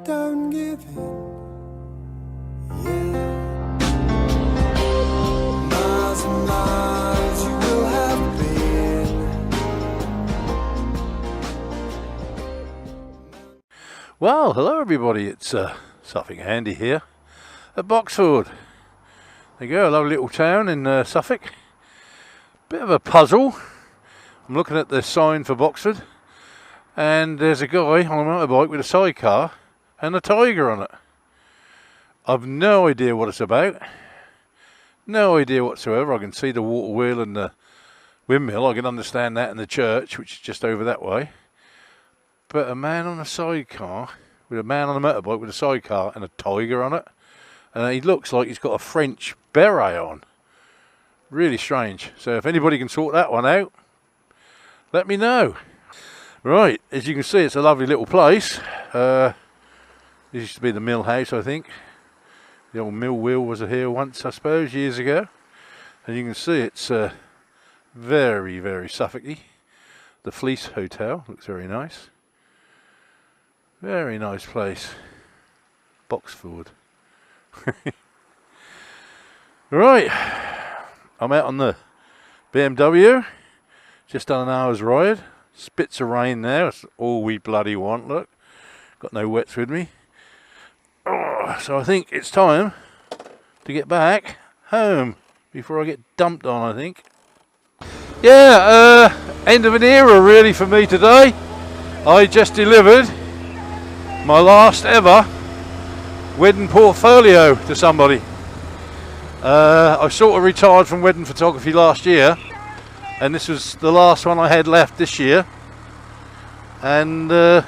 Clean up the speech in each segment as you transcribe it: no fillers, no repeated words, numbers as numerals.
don't give in. Yeah. Miles and miles you will have been. Well, hello everybody, it's Suffolk Andy here at Boxford. There you go, a lovely little town in Suffolk. Bit of a puzzle. I'm looking at the sign for Boxford, and there's a guy on a motorbike with a sidecar and a tiger on it. I've no idea what it's about. No idea whatsoever. I can see the water wheel and the windmill. I can understand that in the church, which is just over that way. But a man on a sidecar, with a man on a motorbike with a sidecar and a tiger on it. And he looks like he's got a French beret on. Really strange. So if anybody can sort that one out, let me know. Right, as you can see, it's a lovely little place. This used to be the mill house, I think. The old mill wheel was here once, I suppose, years ago. And you can see it's very, very Suffolky. The Fleece Hotel looks very nice. Very nice place. Boxford. Right, I'm out on the BMW. Just done an hour's ride. Spits of rain there. That's all we bloody want. Look, got no wets with me. Oh, so I think it's time to get back home before I get dumped on, I think. Yeah, end of an era really for me today. I just delivered my last ever wedding portfolio to somebody. I sort of retired from wedding photography last year, and this was the last one I had left this year. And I've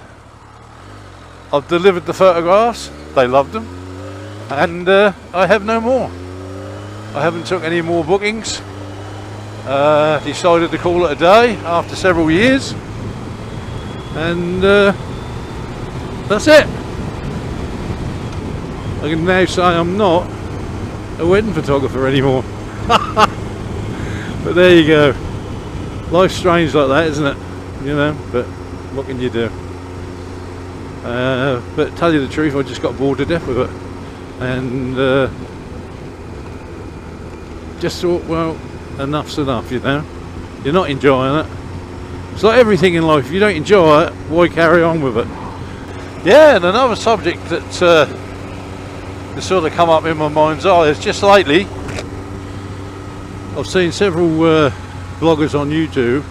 delivered the photographs. They loved them, and I have no more. I haven't took any more bookings. Decided to call it a day after several years, and that's it. I can now say I'm not a wedding photographer anymore. But there you go. Life's strange like that, isn't it? You know, but what can you do? But tell you the truth, I just got bored to death with it, and just thought, well, enough's enough, you know. You're not enjoying it. It's like everything in life. If you don't enjoy it, why carry on with it? Yeah, and another subject that has sort of come up in my mind's eye is just lately I've seen several bloggers on YouTube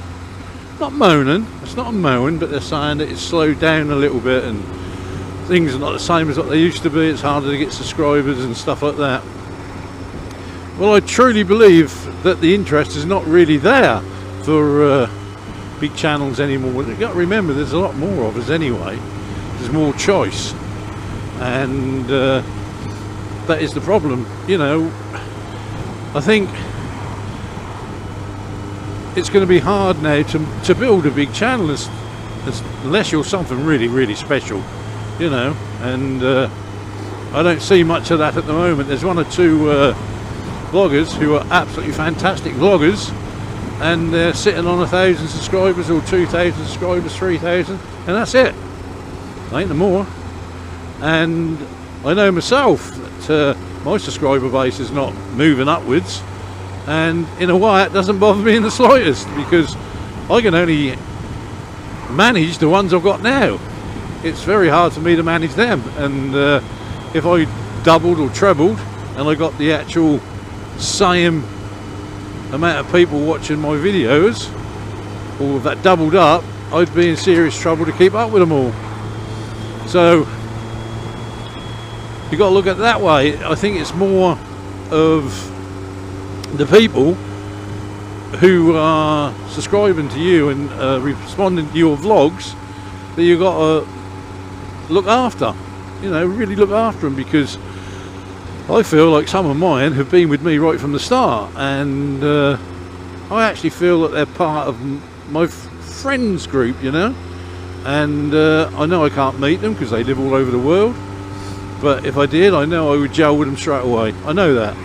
not moaning, it's not a moan, but they're saying that it's slowed down a little bit and things are not the same as what they used to be. It's harder to get subscribers and stuff like that. Well, I truly believe that the interest is not really there for big channels anymore. You've got to remember there's a lot more of us anyway. There's more choice, and that is the problem. You know, I think it's going to be hard now to build a big channel unless you're something really, really special, you know, and I don't see much of that at the moment. There's one or two bloggers who are absolutely fantastic vloggers, and they're sitting on 1,000 subscribers or 2,000 subscribers, 3,000, and that's it. Ain't no more. And I know myself that my subscriber base is not moving upwards, and in a way it doesn't bother me in the slightest, because I can only manage the ones I've got now. It's very hard for me to manage them, and if I doubled or trebled and I got the actual same amount of people watching my videos, or that doubled up, I'd be in serious trouble to keep up with them all. So you've got to look at it that way. I think it's more of the people who are subscribing to you and responding to your vlogs that you've got to look after, you know, really look after them, because I feel like some of mine have been with me right from the start, and I actually feel that they're part of my friends group, you know, and I know I can't meet them because they live all over the world, but if I did, I know I would gel with them straight away. I know that,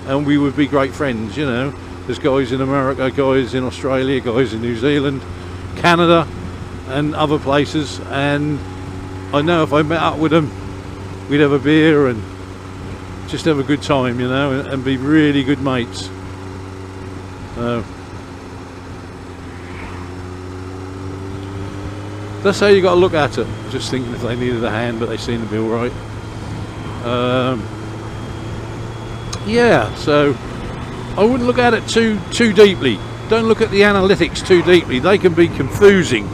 and we would be great friends, you know. There's guys in America, guys in Australia, guys in New Zealand, Canada and other places, and I know if I met up with them we'd have a beer and just have a good time, you know, and be really good mates. That's how you got to look at it. Just thinking if they needed a hand, but they seem to be all right. Yeah, so I wouldn't look at it too deeply. Don't look at the analytics too deeply. They can be confusing.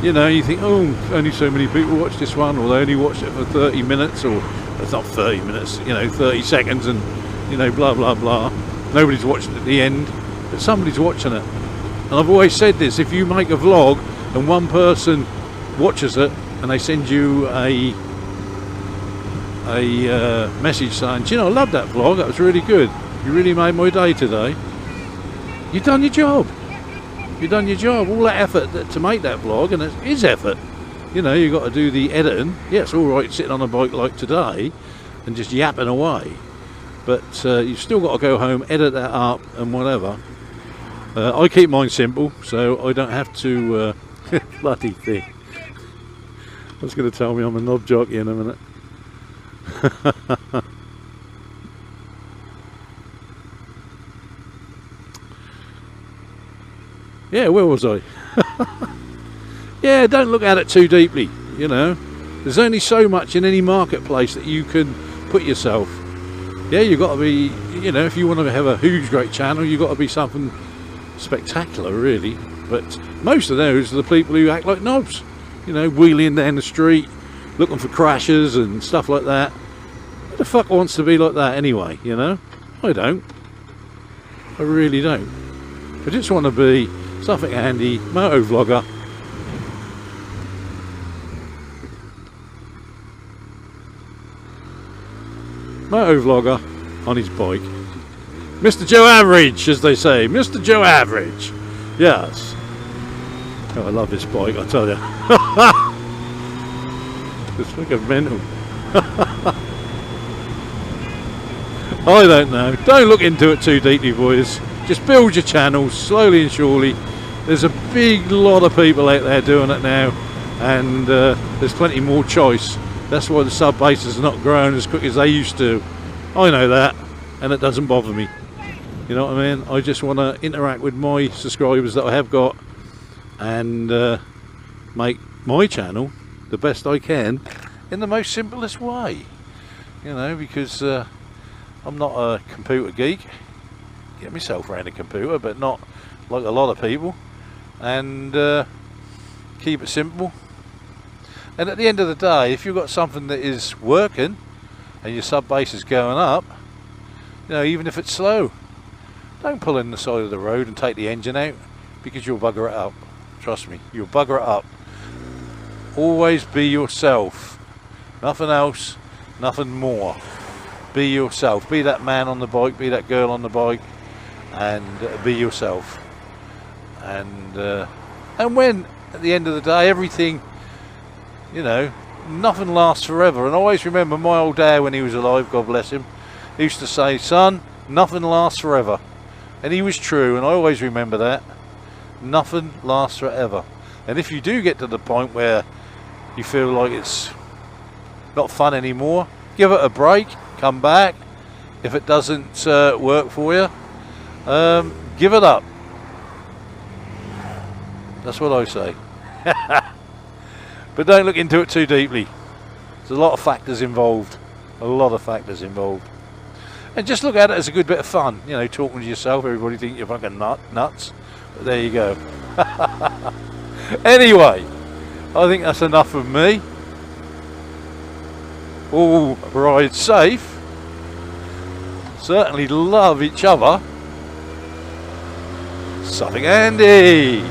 You know, you think, oh, only so many people watch this one, or they only watched it for 30 minutes, or it's not 30 minutes, you know, 30 seconds, and, you know, blah, blah, blah. Nobody's watched it at the end, but somebody's watching it. And I've always said this, if you make a vlog and one person watches it and they send you a message saying, do you know, I love that vlog, that was really good, you really made my day today, you've done your job. You've done your job. All that effort to make that vlog, and it is effort. You know, you've got to do the editing. Yeah, it's all right sitting on a bike like today and just yapping away, but you've still got to go home, edit that up and whatever. I keep mine simple, so I don't have to bloody thing. That's going to tell me I'm a knob jockey in a minute. Yeah, where was I? Yeah, don't look at it too deeply, you know. There's only so much in any marketplace that you can put yourself. Yeah, you've got to be, you know, if you want to have a huge great channel, you've got to be something spectacular, really. But most of those are the people who act like knobs, you know, wheeling down the street, looking for crashes and stuff like that. Who the fuck wants to be like that anyway, you know? I don't. I really don't. I just want to be Suffolk Andy, moto vlogger. Moto vlogger on his bike. Mr. Joe Average, as they say. Mr. Joe Average. Yes. Oh, I love this bike, I tell you. It's fucking mental. I don't know. Don't look into it too deeply, boys. Just build your channels slowly and surely. There's a big lot of people out there doing it now, and there's plenty more choice. That's why the sub bases are not growing as quick as they used to. I know that, and it doesn't bother me. You know what I mean? I just want to interact with my subscribers that I have got, and make my channel the best I can in the most simplest way. You know, because I'm not a computer geek. Get myself around a computer, but not like a lot of people, and keep it simple. And at the end of the day, if you've got something that is working and your sub base is going up, you know, even if it's slow, don't pull in the side of the road and take the engine out, because you'll bugger it up. Trust me, you'll bugger it up. Always be yourself. Nothing else, nothing more. Be yourself. Be that man on the bike, be that girl on the bike, and be yourself. And when at the end of the day, everything, you know, nothing lasts forever. And I always remember my old dad, when he was alive, God bless him, he used to say, son, nothing lasts forever. And he was true, and I always remember that. Nothing lasts forever. And if you do get to the point where you feel like it's not fun anymore, give it a break, come back. If it doesn't work for you, give it up. That's what I say. But don't look into it too deeply. There's a lot of factors involved. A lot of factors involved. And just look at it as a good bit of fun. You know, talking to yourself, everybody think you're fucking nuts. But there you go. Anyway, I think that's enough of me. All ride safe. Certainly love each other. Suffolk Andy.